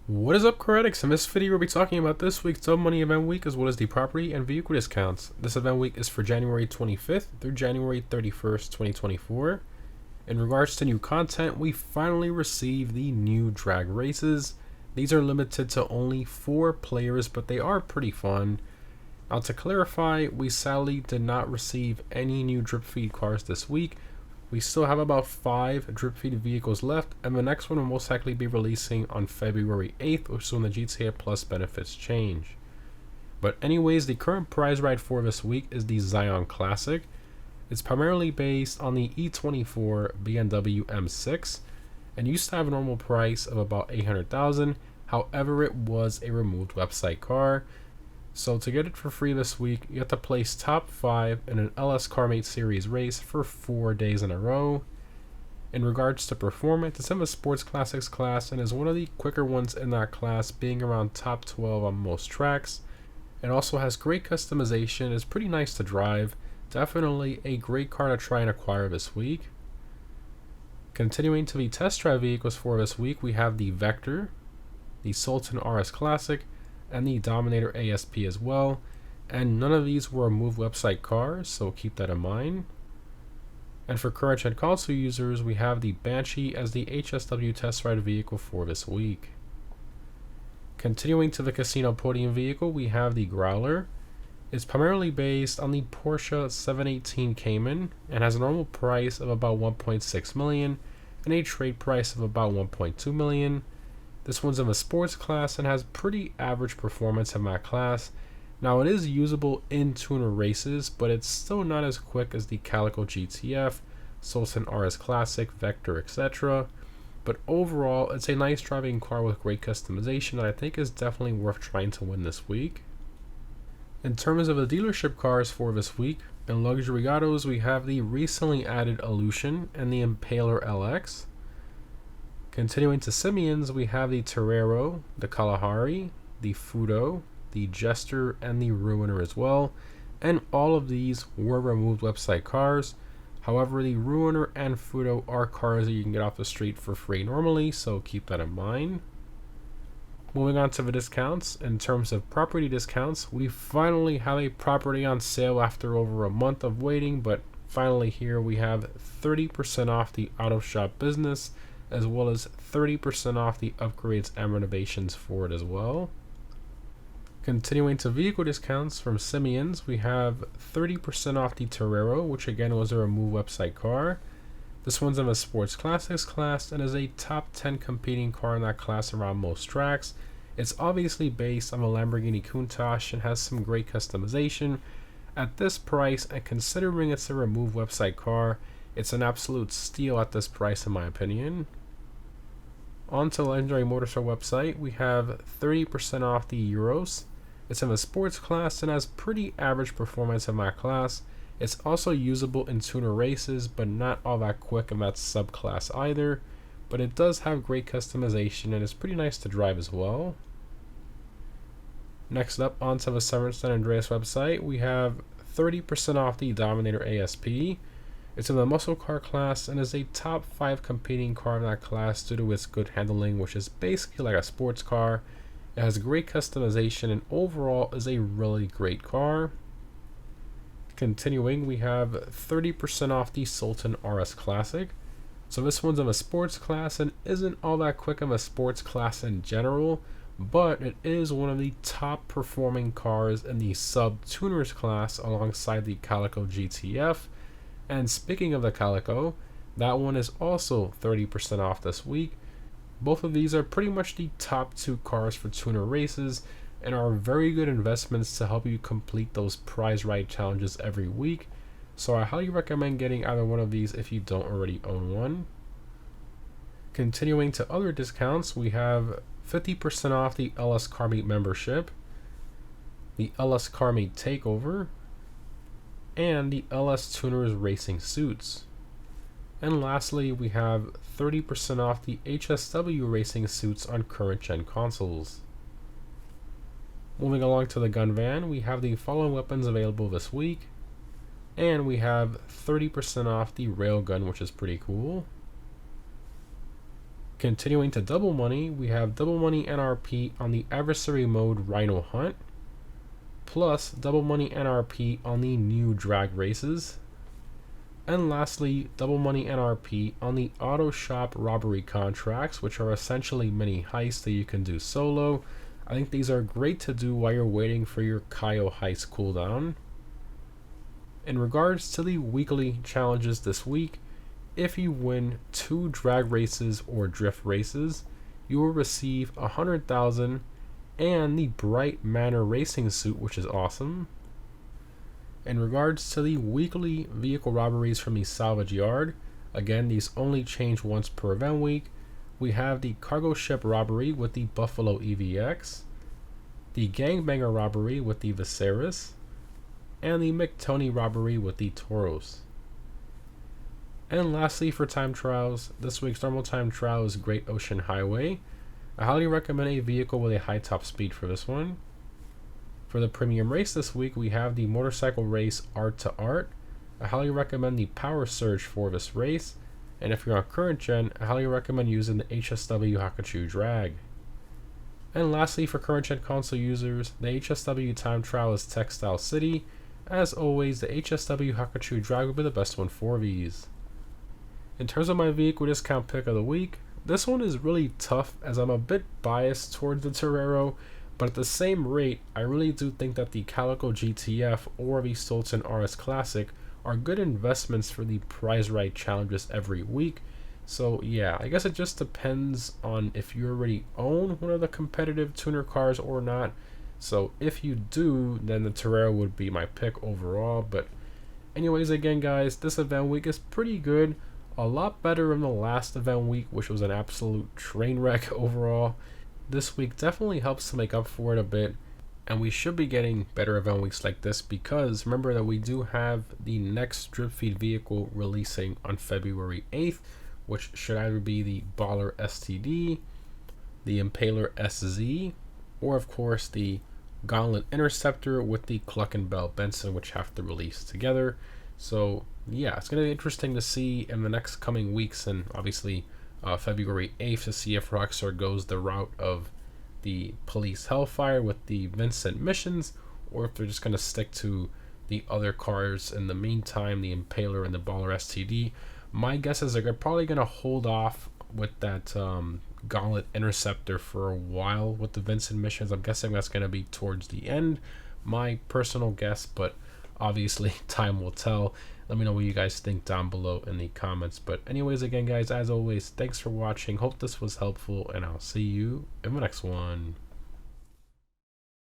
What is up, Critics? In this video, we'll be talking about this week's Dub Money Event Week as well as the property and vehicle discounts. This event week is for January 25th through January 31st, 2024. In regards to new content, we finally received the new drag races. These are limited to only 4 players, but they are pretty fun. Now, to clarify, we sadly did not receive any new drip feed cars this week. We still have about 5 drip feed vehicles left, and the next one will most likely be releasing on February 8th, which is when the GTA Plus benefits change. But anyways, the current prize ride for this week is the Zion Classic. It's primarily based on the E24 BMW M6 and used to have a normal price of about $800,000. However, it was a removed website car. So to get it for free this week, you have to place top 5 in an LS CarMate Series race for 4 days in a row. In regards to performance, it's in the Sports Classics class and is one of the quicker ones in that class, being around top 12 on most tracks. It also has great customization, is pretty nice to drive, definitely a great car to try and acquire this week. Continuing to the test drive vehicles for this week, we have the Vector, the Sultan RS Classic, and the Dominator ASP as well, and none of these were moved website cars, so keep that in mind. And for current gen console users, we have the Banshee as the HSW test ride vehicle for this week. Continuing to the casino podium vehicle, we have the Growler. It's primarily based on the Porsche 718 Cayman and has a normal price of about $1.6 million and a trade price of about $1.2 million. This one's in the sports class and has pretty average performance in that class. Now, it is usable in tuner races, but it's still not as quick as the Calico GTF, Sultan RS Classic, Vector, etc. But overall, it's a nice driving car with great customization that I think is definitely worth trying to win this week. In terms of the dealership cars for this week, in luxury autos, we have the recently added Aleutian and the Impaler LX. Continuing to Simeons, we have the Torero, the Kalahari, the Fudo, the Jester, and the Ruiner as well. And all of these were removed website cars. However, the Ruiner and Fudo are cars that you can get off the street for free normally, so keep that in mind. Moving on to the discounts, in terms of property discounts, we finally have a property on sale after over a month of waiting, but finally here we have 30% off the Auto Shop Business, as well as 30% off the upgrades and renovations for it as well. Continuing to vehicle discounts from Simeons, we have 30% off the Torero, which again was a removed website car. This one's in the Sports Classics class and is a top 10 competing car in that class around most tracks. It's obviously based on the Lamborghini Countach and has some great customization. At this price, and considering it's a removed website car, it's an absolute steal at this price in my opinion. On to Legendary Motorsport website, we have 30% off the Euros. It's in the sports class and has pretty average performance in that class. It's also usable in tuner races, but not all that quick in that subclass either. But it does have great customization and is pretty nice to drive as well. Next up, onto the Severn San Andreas website, we have 30% off the Dominator ASP. It's in the muscle car class and is a top 5 competing car in that class due to its good handling, which is basically like a sports car. It has great customization and overall is a really great car. Continuing, we have 30% off the Sultan RS Classic. So this one's in the sports class and isn't all that quick in the sports class in general, but it is one of the top performing cars in the sub-tuners class alongside the Calico GTF. And speaking of the Calico, that one is also 30% off this week. Both of these are pretty much the top 2 cars for tuner races and are very good investments to help you complete those prize ride challenges every week. So I highly recommend getting either one of these if you don't already own one. Continuing to other discounts, we have 50% off the LS CarMate membership, the LS CarMate Takeover, and the LS Tuners Racing Suits. And lastly, we have 30% off the HSW Racing Suits on current gen consoles. Moving along to the gun van, we have the following weapons available this week, and we have 30% off the railgun, which is pretty cool. Continuing to double money, we have double money NRP on the adversary mode Rhino Hunt, plus double money NRP on the new drag races, and lastly, double money NRP on the auto shop robbery contracts, which are essentially mini heists that you can do solo. I think these are great to do while you're waiting for your Kaio heist cooldown. In regards to the weekly challenges this week, if you win 2 drag races or drift races, you will receive 100,000 and the Bright Manor racing suit, which is awesome. In regards to the weekly vehicle robberies from the salvage yard, again, these only change once per event week. We have the cargo ship robbery with the Buffalo EVX, the gangbanger robbery with the Viserys, and the McTony robbery with the Tauros. And lastly, for time trials, this week's normal time trial is Great Ocean Highway. I highly recommend a vehicle with a high top speed for this one. For the premium race this week, we have the motorcycle race Art to Art. I highly recommend the Power Surge for this race. And if you're on current gen, I highly recommend using the HSW Hakuchu Drag. And lastly, for current gen console users, the HSW time trial is Textile City. As always, the HSW Hakuchu Drag will be the best one for these. In terms of my vehicle discount pick of the week, this one is really tough as I'm a bit biased towards the Torero, but at the same rate, I really do think that the Calico GTF or the Stolten RS Classic are good investments for the prize right challenges every week. So yeah, I guess it just depends on if you already own one of the competitive tuner cars or not. So if you do, then the Torero would be my pick overall. But anyways, again guys, this event week is pretty good. A lot better than the last event week, which was an absolute train wreck overall. This week definitely helps to make up for it a bit, and we should be getting better event weeks like this because remember that we do have the next drip feed vehicle releasing on February 8th, which should either be the Baller STD, the Impaler SZ, or of course the Gauntlet Interceptor with the Cluck and Bell Benson, which have to release together. So yeah, it's going to be interesting to see in the next coming weeks, and obviously February 8th to see if Rockstar goes the route of the Police Hellfire with the Vincent missions, or if they're just going to stick to the other cars in the meantime, the Impaler and the Baller STD. My guess is they're probably going to hold off with that Gauntlet Interceptor for a while with the Vincent missions. I'm guessing that's going to be towards the end, my personal guess, but obviously time will tell. Let me know what you guys think down below in the comments. But anyways, again guys, as always, thanks for watching. Hope this was helpful, and I'll see you in the next one.